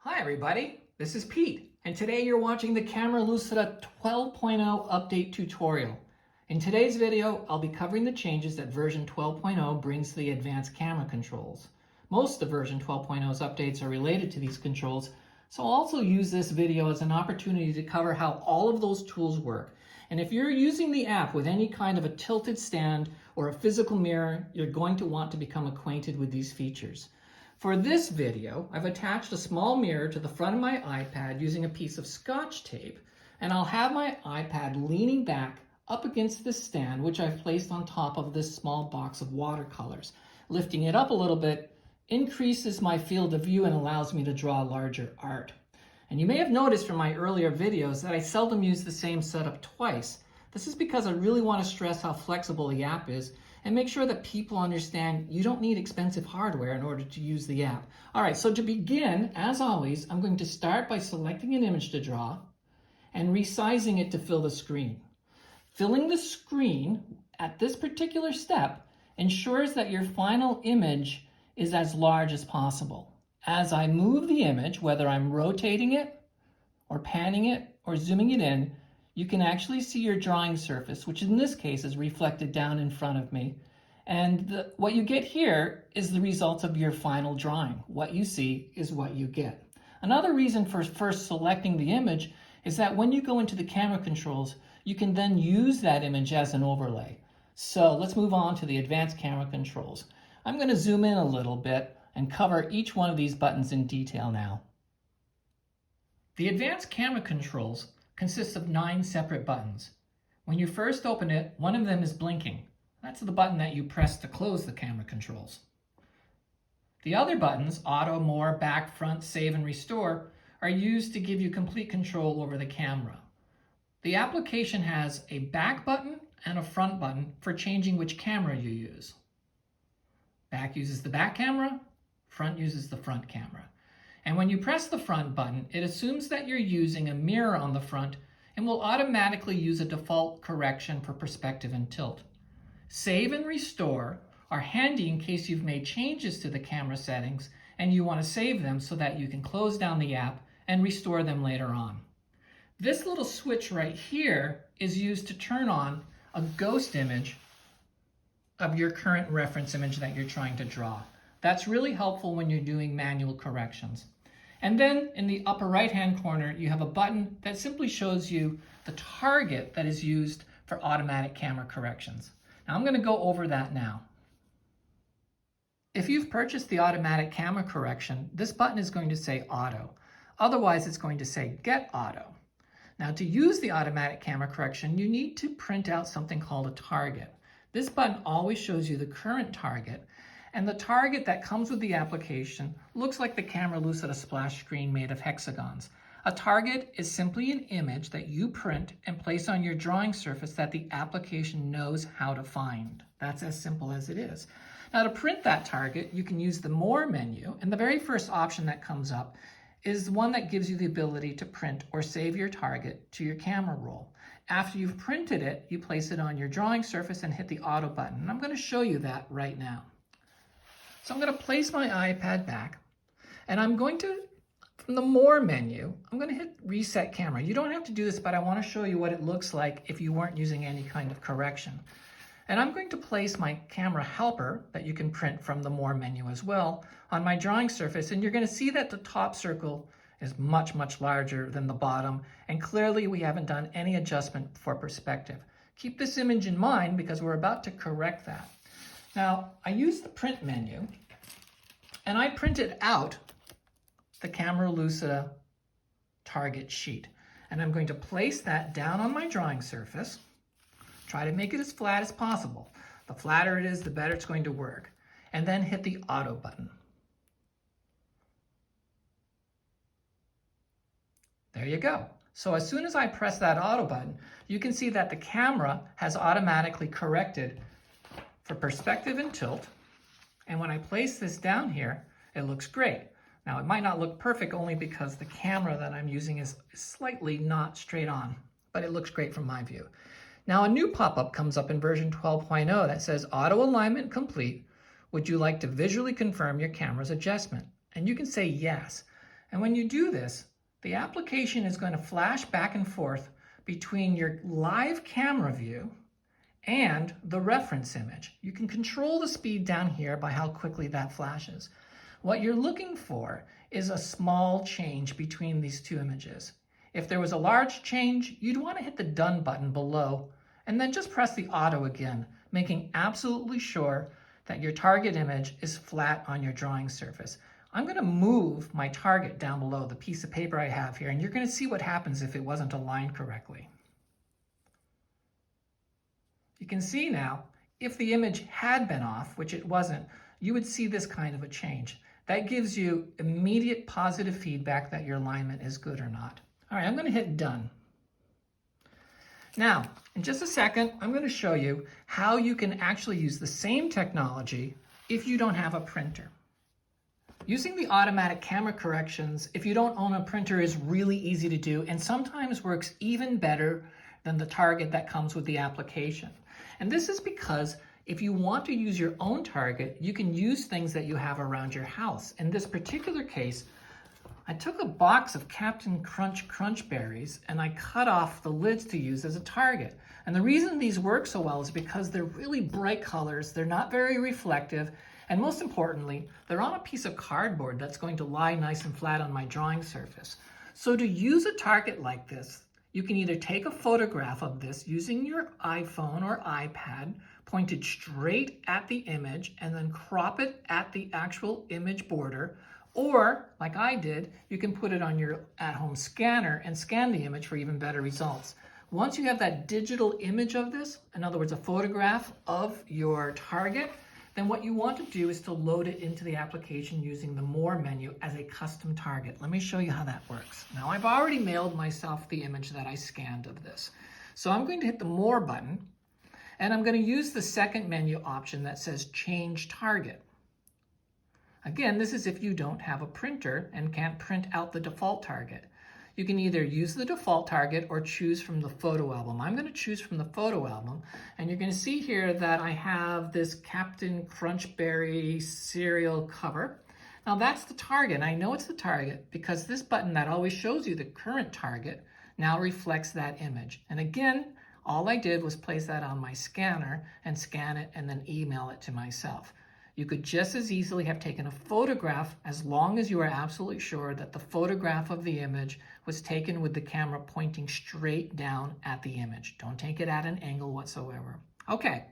Hi everybody, this is Pete, and today you're watching the Camera Lucida 12.0 update tutorial. In today's video, I'll be covering the changes that version 12.0 brings to the advanced camera controls. Most of version 12.0's updates are related to these controls, so I'll also use this video as an opportunity to cover how all of those tools work. And if you're using the app with any kind of a tilted stand or a physical mirror, you're going to want to become acquainted with these features. For this video, I've attached a small mirror to the front of my iPad using a piece of Scotch tape, and I'll have my iPad leaning back up against this stand, which I've placed on top of this small box of watercolors. Lifting it up a little bit increases my field of view and allows me to draw larger art. And you may have noticed from my earlier videos that I seldom use the same setup twice. This is because I really want to stress how flexible the app is and make sure that people understand you don't need expensive hardware in order to use the app. All right, so to begin, as always, I'm going to start by selecting an image to draw and resizing it to fill the screen. Filling the screen at this particular step ensures that your final image is as large as possible. As I move the image, whether I'm rotating it or panning it or zooming it in, you can actually see your drawing surface, which in this case is reflected down in front of me. And what you get here is the result of your final drawing. What you see is what you get. Another reason for first selecting the image is that when you go into the camera controls, you can then use that image as an overlay. So let's move on to the advanced camera controls. I'm going to zoom in a little bit and cover each one of these buttons in detail now. The advanced camera controls consists of 9 separate buttons. When you first open it, one of them is blinking. That's the button that you press to close the camera controls. The other buttons, auto, more, back, front, save, and restore, are used to give you complete control over the camera. The application has a back button and a front button for changing which camera you use. Back uses the back camera, front uses the front camera. And when you press the front button, it assumes that you're using a mirror on the front and will automatically use a default correction for perspective and tilt. Save and restore are handy in case you've made changes to the camera settings and you want to save them so that you can close down the app and restore them later on. This little switch right here is used to turn on a ghost image of your current reference image that you're trying to draw. That's really helpful when you're doing manual corrections. And then in the upper right-hand corner, you have a button that simply shows you the target that is used for automatic camera corrections. Now I'm going to go over that now. If you've purchased the automatic camera correction, this button is going to say auto. Otherwise, it's going to say get auto. Now to use the automatic camera correction, you need to print out something called a target. This button always shows you the current target, and the target that comes with the application looks like the Camera Lucida splash screen made of hexagons. A target is simply an image that you print and place on your drawing surface that the application knows how to find. That's as simple as it is. Now to print that target, you can use the More menu, and the very first option that comes up is the one that gives you the ability to print or save your target to your camera roll. After you've printed it, you place it on your drawing surface and hit the auto button. And I'm going to show you that right now. So I'm going to place my iPad back, and I'm going to, from the More menu, I'm going to hit Reset Camera. You don't have to do this, but I want to show you what it looks like if you weren't using any kind of correction. And I'm going to place my camera helper, that you can print from the More menu as well, on my drawing surface, and you're going to see that the top circle is much, much larger than the bottom, and clearly we haven't done any adjustment for perspective. Keep this image in mind because we're about to correct that. Now, I use the print menu, and I printed out the Camera Lucida target sheet. And I'm going to place that down on my drawing surface. Try to make it as flat as possible. The flatter it is, the better it's going to work. And then hit the auto button. There you go. So as soon as I press that auto button, you can see that the camera has automatically corrected for perspective and tilt. And when I place this down here, it looks great. Now it might not look perfect only because the camera that I'm using is slightly not straight on, but it looks great from my view. Now a new pop-up comes up in version 12.0 that says auto alignment complete. Would you like to visually confirm your camera's adjustment? And you can say yes. And when you do this, the application is going to flash back and forth between your live camera view and the reference image. You can control the speed down here by how quickly that flashes. What you're looking for is a small change between these two images. If there was a large change, you'd want to hit the Done button below and then just press the auto again, making absolutely sure that your target image is flat on your drawing surface. I'm going to move my target down below, the piece of paper I have here, and you're going to see what happens if it wasn't aligned correctly. You can see now, if the image had been off, which it wasn't, you would see this kind of a change. That gives you immediate positive feedback that your alignment is good or not. All right, I'm going to hit Done. Now, in just a second, I'm going to show you how you can actually use the same technology if you don't have a printer. Using the automatic camera corrections, if you don't own a printer, is really easy to do and sometimes works even better than the target that comes with the application. And this is because if you want to use your own target, you can use things that you have around your house. In this particular case, I took a box of Captain Crunch berries and I cut off the lids to use as a target. And the reason these work so well is because they're really bright colors, they're not very reflective, and most importantly, they're on a piece of cardboard that's going to lie nice and flat on my drawing surface. So to use a target like this, you can either take a photograph of this using your iPhone or iPad, pointed straight at the image, and then crop it at the actual image border. Or, like I did, you can put it on your at-home scanner and scan the image for even better results. Once you have that digital image of this, in other words, a photograph of your target, then what you want to do is to load it into the application using the More menu as a custom target. Let me show you how that works. Now, I've already mailed myself the image that I scanned of this. So I'm going to hit the More button, and I'm going to use the second menu option that says Change Target. Again, this is if you don't have a printer and can't print out the default target. You can either use the default target or choose from the photo album. I'm going to choose from the photo album, and you're going to see here that I have this Captain Crunchberry cereal cover. Now that's the target. I know it's the target because this button that always shows you the current target now reflects that image. And again, all I did was place that on my scanner and scan it and then email it to myself. You could just as easily have taken a photograph as long as you are absolutely sure that the photograph of the image was taken with the camera pointing straight down at the image. Don't take it at an angle whatsoever. Okay,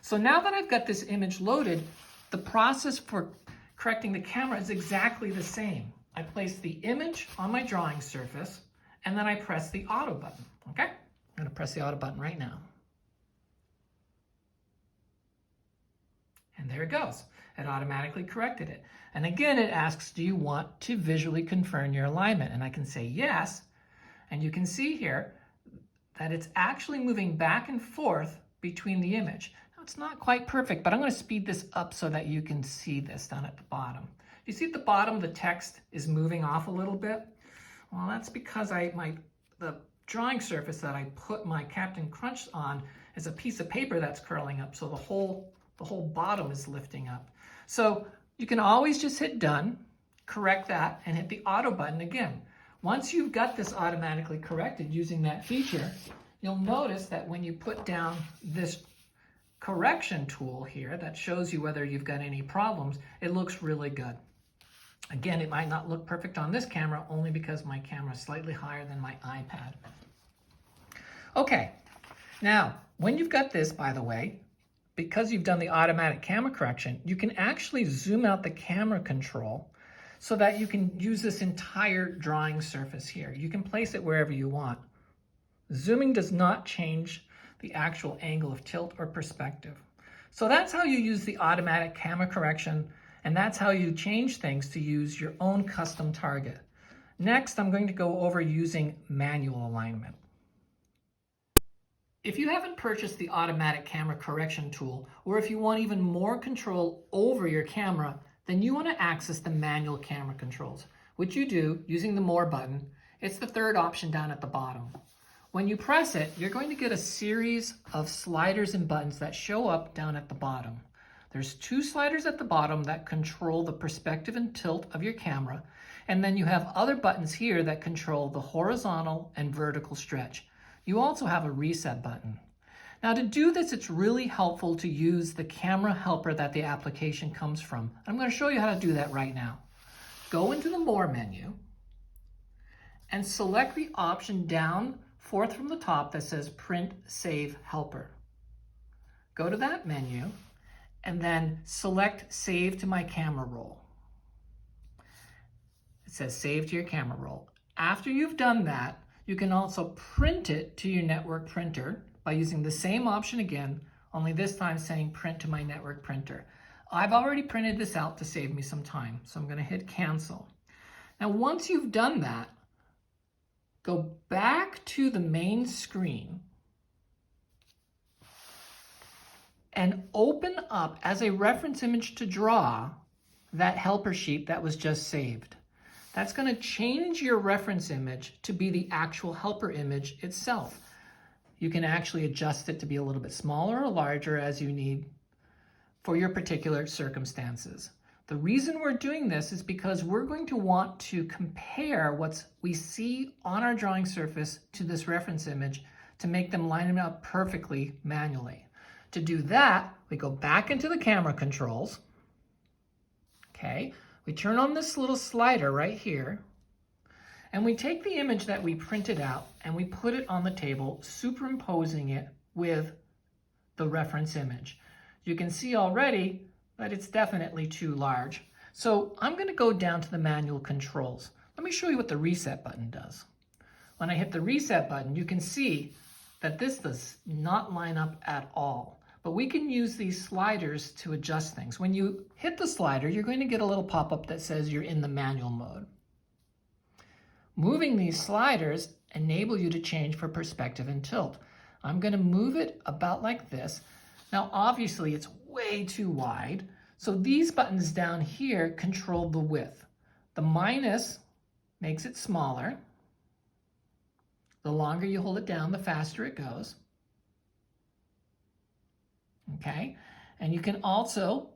so now that I've got this image loaded, the process for correcting the camera is exactly the same. I place the image on my drawing surface and then I press the auto button, okay? I'm gonna press the auto button right now. And there it goes. It automatically corrected it. And again, it asks, do you want to visually confirm your alignment? And I can say yes. And you can see here that it's actually moving back and forth between the image. Now, it's not quite perfect, but I'm going to speed this up so that you can see this down at the bottom. You see at the bottom, the text is moving off a little bit. Well, that's because the drawing surface that I put my Captain Crunch on is a piece of paper that's curling up, so the whole bottom is lifting up. So you can always just hit Done, correct that, and hit the auto button again. Once you've got this automatically corrected using that feature, you'll notice that when you put down this correction tool here that shows you whether you've got any problems, it looks really good. Again, it might not look perfect on this camera only because my camera is slightly higher than my iPad. Okay, now when you've got this, by the way, because you've done the automatic camera correction, you can actually zoom out the camera control so that you can use this entire drawing surface here. You can place it wherever you want. Zooming does not change the actual angle of tilt or perspective. So that's how you use the automatic camera correction, and that's how you change things to use your own custom target. Next, I'm going to go over using manual alignment. If you haven't purchased the automatic camera correction tool, or if you want even more control over your camera, then you want to access the manual camera controls, which you do using the More button. It's the third option down at the bottom. When you press it, you're going to get a series of sliders and buttons that show up down at the bottom. There's two sliders at the bottom that control the perspective and tilt of your camera, and then you have other buttons here that control the horizontal and vertical stretch. You also have a reset button. Now to do this, it's really helpful to use the camera helper that the application comes from. I'm going to show you how to do that right now. Go into the More menu and select the option down fourth from the top that says Print Save Helper. Go to that menu and then select Save to my camera roll. It says Save to your camera roll. After you've done that, you can also print it to your network printer by using the same option again, only this time saying Print to my network printer. I've already printed this out to save me some time, so I'm going to hit Cancel. Now once you've done that, go back to the main screen and open up as a reference image to draw that helper sheet that was just saved. That's going to change your reference image to be the actual helper image itself. You can actually adjust it to be a little bit smaller or larger as you need for your particular circumstances. The reason we're doing this is because we're going to want to compare what we see on our drawing surface to this reference image to make them line up perfectly manually. To do that, we go back into the camera controls. Okay, we turn on this little slider right here, and we take the image that we printed out and we put it on the table, superimposing it with the reference image. You can see already that it's definitely too large. So I'm going to go down to the manual controls. Let me show you what the reset button does. When I hit the reset button, you can see that this does not line up at all. But we can use these sliders to adjust things. When you hit the slider, you're going to get a little pop-up that says you're in the manual mode. Moving these sliders enable you to change for perspective and tilt. I'm going to move it about like this. Now, obviously, it's way too wide. So these buttons down here control the width. The minus makes it smaller. The longer you hold it down, the faster it goes. Okay, and you can also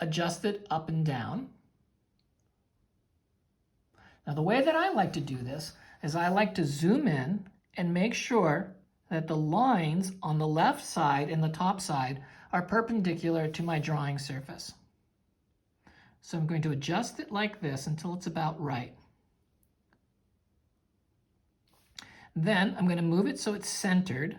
adjust it up and down. Now, the way that I like to do this is I like to zoom in and make sure that the lines on the left side and the top side are perpendicular to my drawing surface. So I'm going to adjust it like this until it's about right. Then I'm going to move it so it's centered,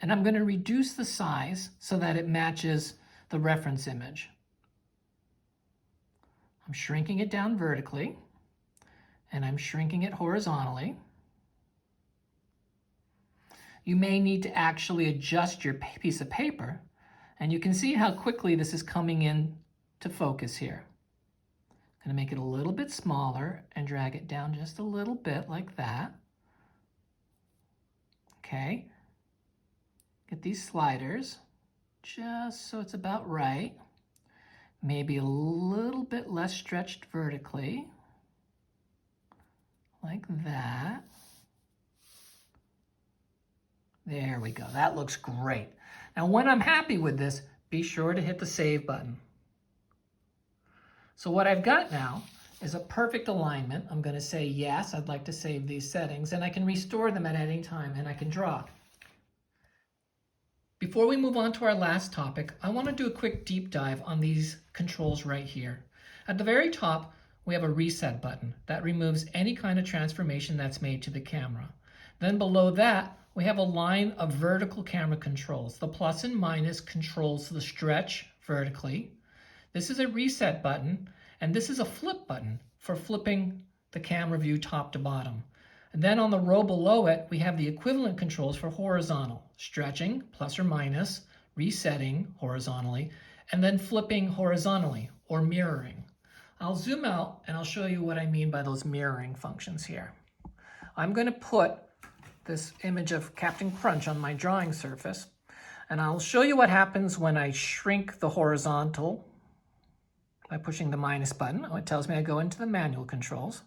and I'm going to reduce the size so that it matches the reference image. I'm shrinking it down vertically, and I'm shrinking it horizontally. You may need to actually adjust your piece of paper, and you can see how quickly this is coming in to focus here. I'm going to make it a little bit smaller and drag it down just a little bit like that. Okay. Get these sliders just so it's about right. Maybe a little bit less stretched vertically, like that. There we go. That looks great. Now, when I'm happy with this, be sure to hit the save button. So what I've got now is a perfect alignment. I'm going to say yes, I'd like to save these settings, and I can restore them at any time, and I can draw. Before we move on to our last topic, I want to do a quick deep dive on these controls right here. At the very top, we have a reset button that removes any kind of transformation that's made to the camera. Then below that, we have a line of vertical camera controls. The plus and minus controls the stretch vertically. This is a reset button, and this is a flip button for flipping the camera view top to bottom. And then on the row below it, we have the equivalent controls for horizontal, stretching, plus or minus, resetting horizontally, and then flipping horizontally or mirroring. I'll zoom out and I'll show you what I mean by those mirroring functions here. I'm going to put this image of Captain Crunch on my drawing surface, and I'll show you what happens when I shrink the horizontal by pushing the minus button. Oh, it tells me I go into the manual controls.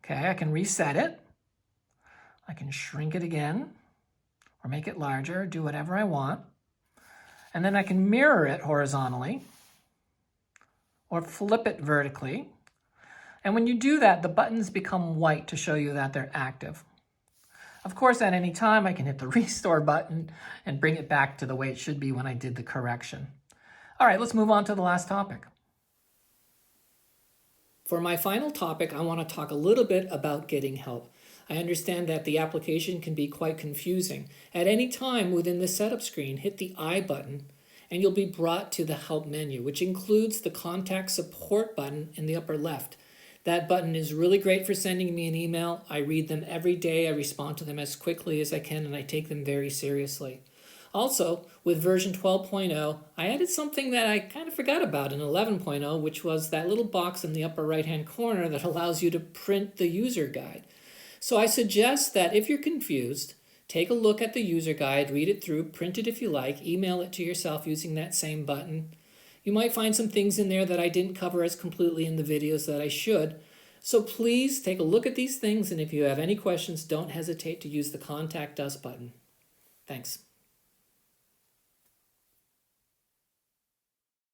Okay, I can reset it. I can shrink it again or make it larger, do whatever I want. And then I can mirror it horizontally or flip it vertically. And when you do that, the buttons become white to show you that they're active. Of course, at any time, I can hit the restore button and bring it back to the way it should be when I did the correction. All right, let's move on to the last topic. For my final topic, I want to talk a little bit about getting help. I understand that the application can be quite confusing. At any time within the setup screen, hit the I button and you'll be brought to the help menu, which includes the contact support button in the upper left. That button is really great for sending me an email. I read them every day. I respond to them as quickly as I can, and I take them very seriously. Also, with version 12.0, I added something that I kind of forgot about in 11.0, which was that little box in the upper right-hand corner that allows you to print the user guide. So I suggest that if you're confused, take a look at the user guide, read it through, print it if you like, email it to yourself using that same button. You might find some things in there that I didn't cover as completely in the videos that I should. So please take a look at these things, and if you have any questions, don't hesitate to use the Contact Us button. Thanks.